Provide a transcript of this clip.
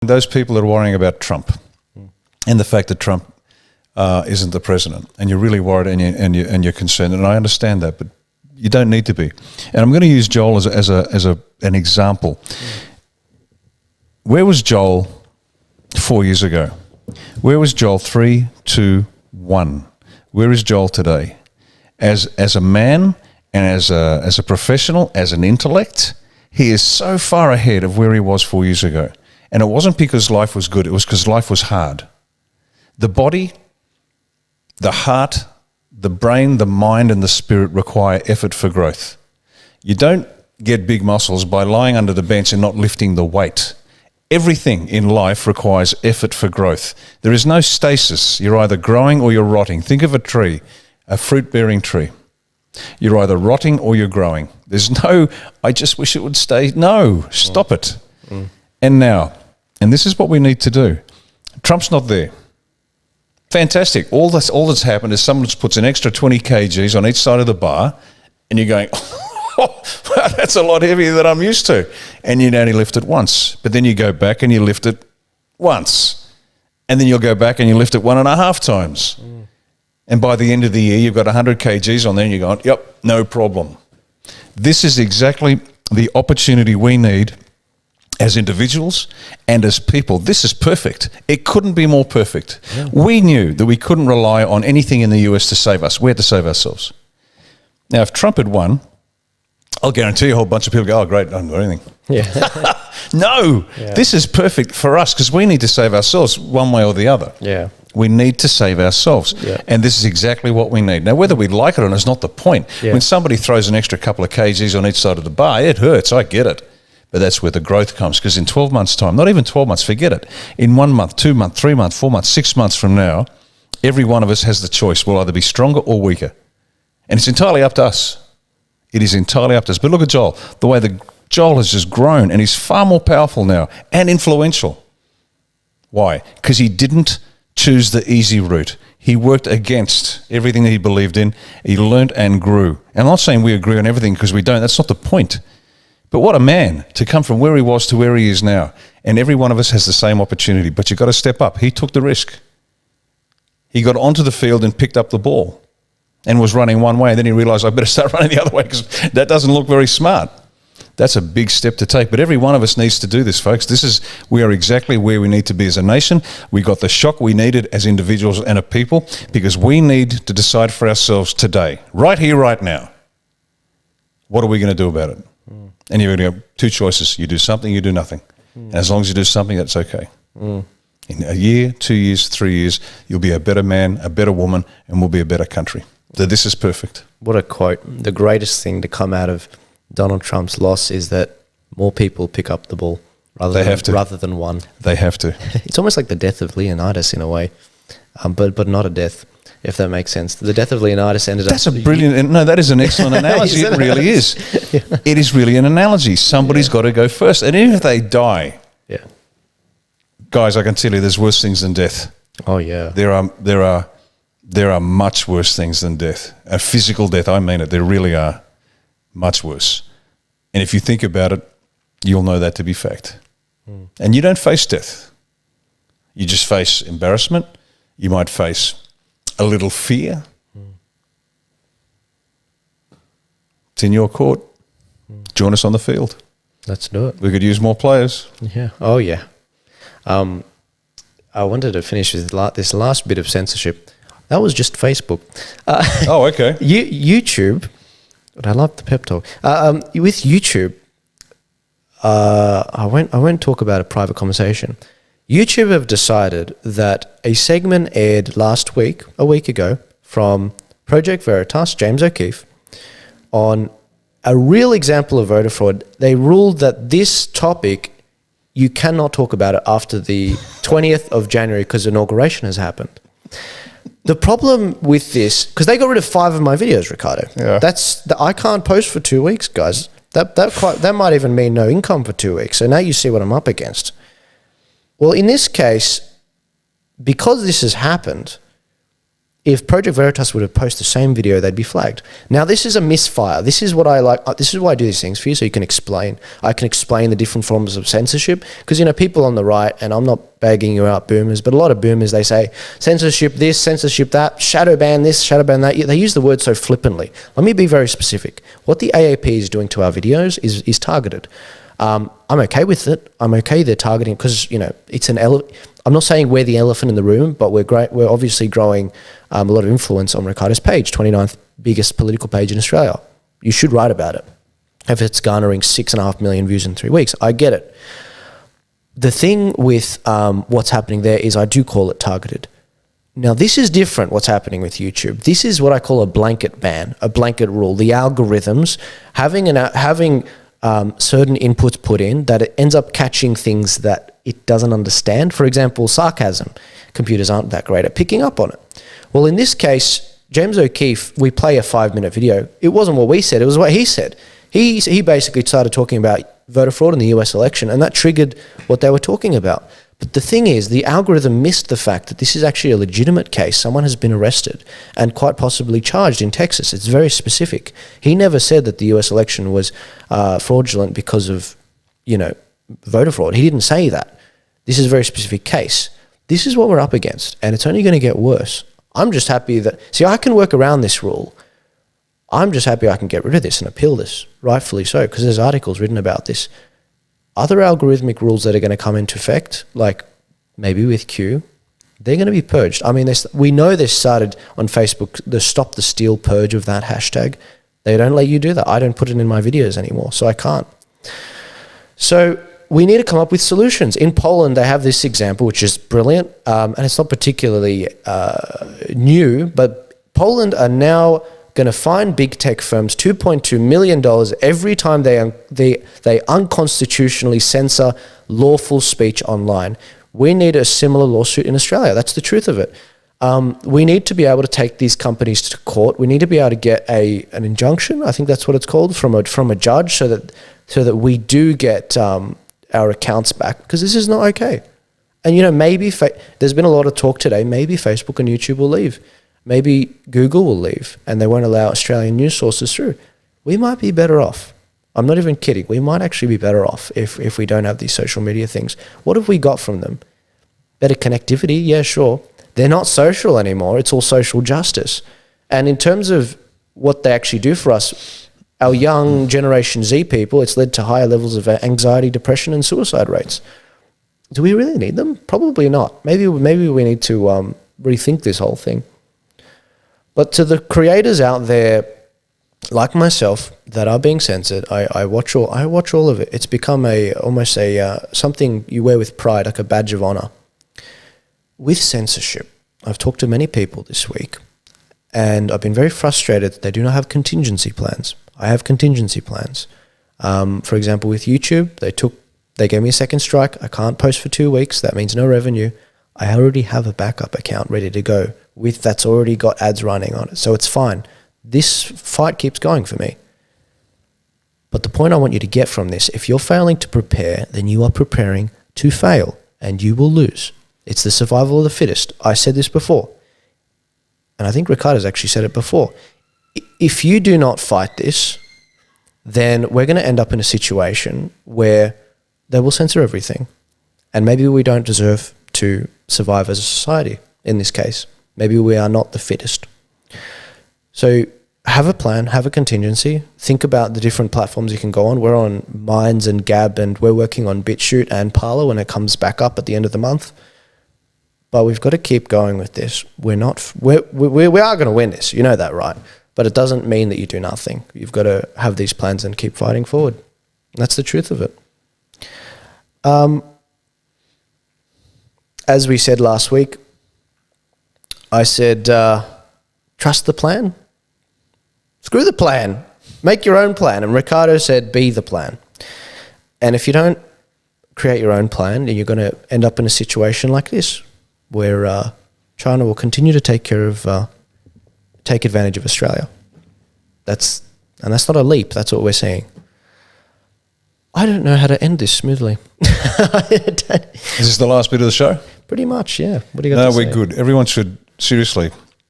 those people that are worrying about Trump and the fact that Trump isn't the president, and you're really worried and you're concerned, and I understand that, but you don't need to be. And I'm going to use Joel as an example. Where was Joel 4 years ago? Where was Joel 3, 2, 1? Where is Joel today? As a man and as a professional, as an intellect, he is so far ahead of where he was 4 years ago. And it wasn't because life was good, it was because life was hard. The body, the heart, the brain, the mind, and the spirit require effort for growth. You don't get big muscles by lying under the bench and not lifting the weight. Everything in life requires effort for growth. There is no stasis. You're either growing or you're rotting. Think of a tree, a fruit-bearing tree. You're either rotting or you're growing. There's no, I just wish it would stay. No, stop it. And now, and this is what we need to do. Trump's not there. Fantastic. All that's happened is someone just puts an extra 20 kgs on each side of the bar, and you're going, oh, that's a lot heavier than I'm used to. And you'd only lift it once. But then you go back and you lift it once. And then you'll go back and you lift it 1.5 times. And by the end of the year, you've got 100 kgs on there and you're going, yep, no problem. This is exactly the opportunity we need as individuals and as people. This is perfect. It couldn't be more perfect. Yeah. We knew that we couldn't rely on anything in the US to save us. We had to save ourselves. Now, if Trump had won, I'll guarantee you a whole bunch of people go, oh, great, I don't do anything. Yeah. No, this is perfect for us because we need to save ourselves one way or the other. Yeah. We need to save ourselves. Yeah. And this is exactly what we need. Now, whether we like it or not is not the point. Yeah. When somebody throws an extra couple of kgs on each side of the bar, it hurts. I get it. But that's where the growth comes, because in 12 months' time, not even 12 months, forget it. In 1 month, 2 months, 3 months, 4 months, 6 months from now, every one of us has the choice. We'll either be stronger or weaker. And it's entirely up to us. It is entirely up to us. But look at Joel. The way that Joel has just grown, and he's far more powerful now and influential. Why? Because he didn't choose the easy route. He worked against everything that he believed in. He learned and grew. And I'm not saying we agree on everything, because we don't. That's not the point. But what a man to come from where he was to where he is now. And every one of us has the same opportunity, but you've got to step up. He took the risk. He got onto the field and picked up the ball and was running one way. And then he realized, I better start running the other way because that doesn't look very smart. That's a big step to take. But every one of us needs to do this, folks. We are exactly where we need to be as a nation. We got the shock we needed as individuals and a people, because we need to decide for ourselves today, right here, right now, what are we going to do about it? And you're going to have two choices. You do something, you do nothing. And as long as you do something, that's okay. In a year, 2 years, 3 years, you'll be a better man, a better woman, and we'll be a better country. So this is perfect. What a quote. The greatest thing to come out of Donald Trump's loss is that more people pick up the ball rather than one. They have to. It's almost like the death of Leonidas in a way, but not a death, if that makes sense. The death of Leonidas ended up... That's a brilliant... No, that is an excellent analogy. It really is. Yeah. It is really an analogy. Somebody's got to go first. And even if they die, guys, I can tell you there's worse things than death. Oh, yeah. There are much worse things than death. A physical death, I mean it. There really are much worse. And if you think about it, you'll know that to be fact. And you don't face death. You just face embarrassment. You might face a little fear. It's in your court. Join us on the field. Let's do it. We could use more players. Yeah. Oh, yeah. I wanted to finish with this last bit of censorship. That was just Facebook. Oh, okay. YouTube. But I love the pep talk. With YouTube, I won't talk about a private conversation. YouTube have decided that a segment aired a week ago, from Project Veritas, James O'Keefe, on a real example of voter fraud. They ruled that this topic, you cannot talk about it after the 20th of January because inauguration has happened. The problem with this, because they got rid of 5 of my videos, Riccardo. Yeah. I can't post for 2 weeks, guys. That might even mean no income for 2 weeks. So now you see what I'm up against. Well, in this case, because this has happened, If Project Veritas would have posted the same video, they'd be flagged. Now, this is a misfire. This is what I like. This is why I do these things for you, so you can explain. I can explain the different forms of censorship. Because, you know, people on the right, and I'm not bagging you out, boomers, but a lot of boomers, they say, censorship this, censorship that, shadow ban this, shadow ban that. They use the word so flippantly. Let me be very specific. What the AAP is doing to our videos is targeted. I'm okay with it. I'm okay they're targeting because, you know, it's I'm not saying we're the elephant in the room, but we're obviously growing a lot of influence on Riccardo's page, 29th biggest political page in Australia. You should write about it. If it's garnering 6.5 million views in 3 weeks, I get it. The thing with what's happening there is I do call it targeted. Now, this is different, what's happening with YouTube. This is what I call a blanket ban, a blanket rule. The algorithms having certain inputs put in that it ends up catching things that it doesn't understand. For example, sarcasm. Computers aren't that great at picking up on it. Well, in this case, James O'Keefe, we play a 5-minute video. It wasn't what we said, it was what he said. He basically started talking about voter fraud in the US election, and that triggered what they were talking about. But the thing is, the algorithm missed the fact that this is actually a legitimate case. Someone has been arrested and quite possibly charged in Texas. It's very specific. He never said that the US election was fraudulent because of, you know, voter fraud. He didn't say that. This is a very specific case. This is what we're up against, and it's only going to get worse. I'm just happy that, see, I can work around this rule. I'm just happy I can get rid of this and appeal this, rightfully so, because there's articles written about this. Other algorithmic rules that are going to come into effect, like maybe with Q, they're going to be purged. I mean, we know they started on Facebook, the Stop the Steal purge of that hashtag. They don't let you do that. I don't put it in my videos anymore, so I can't. So we need to come up with solutions. In Poland, they have this example, which is brilliant, and it's not particularly new, but Poland are now going to fine big tech firms $2.2 million every time they unconstitutionally censor lawful speech online. We need a similar lawsuit in Australia. That's the truth of it. We need to be able to take these companies to court. We need to be able to get an injunction, I think that's what it's called, from a judge, so that we do get our accounts back, because this is not okay. And, you know, maybe there's been a lot of talk today, maybe Facebook and YouTube will leave. Maybe Google will leave and they won't allow Australian news sources through. We might be better off. I'm not even kidding. We might actually be better off if we don't have these social media things. What have we got from them? Better connectivity? Yeah, sure. They're not social anymore. It's all social justice. And in terms of what they actually do for us, our young Generation Z people, it's led to higher levels of anxiety, depression, and suicide rates. Do we really need them? Probably not. Maybe we need to rethink this whole thing. But to the creators out there, like myself, that are being censored, I watch all of it. It's become almost something you wear with pride, like a badge of honor. With censorship, I've talked to many people this week, and I've been very frustrated that they do not have contingency plans. I have contingency plans. For example, with YouTube, they gave me a second strike. I can't post for 2 weeks. That means no revenue. I already have a backup account ready to go that's already got ads running on it. So it's fine. This fight keeps going for me. But the point I want you to get from this, if you're failing to prepare, then you are preparing to fail and you will lose. It's the survival of the fittest. I said this before. And I think Riccardo's actually said it before. If you do not fight this, then we're going to end up in a situation where they will censor everything. And maybe we don't deserve to survive as a society in this case. Maybe we are not the fittest. So have a plan, have a contingency, think about the different platforms you can go on. We're on Minds and Gab, and we're working on BitChute and Parler when it comes back up at the end of the month. But we've got to keep going with this. We are going to win this. You know that, right? But it doesn't mean that you do nothing. You've got to have these plans and keep fighting forward. That's the truth of it. As we said last week, I said, trust the plan. Screw the plan. Make your own plan. And Riccardo said, be the plan. And if you don't create your own plan, then you're going to end up in a situation like this, where China will continue to take advantage of Australia. That's not a leap. That's what we're seeing. I don't know how to end this smoothly. Is this the last bit of the show? Pretty much, yeah. What do you got to say? No, we're good. Everyone should, seriously,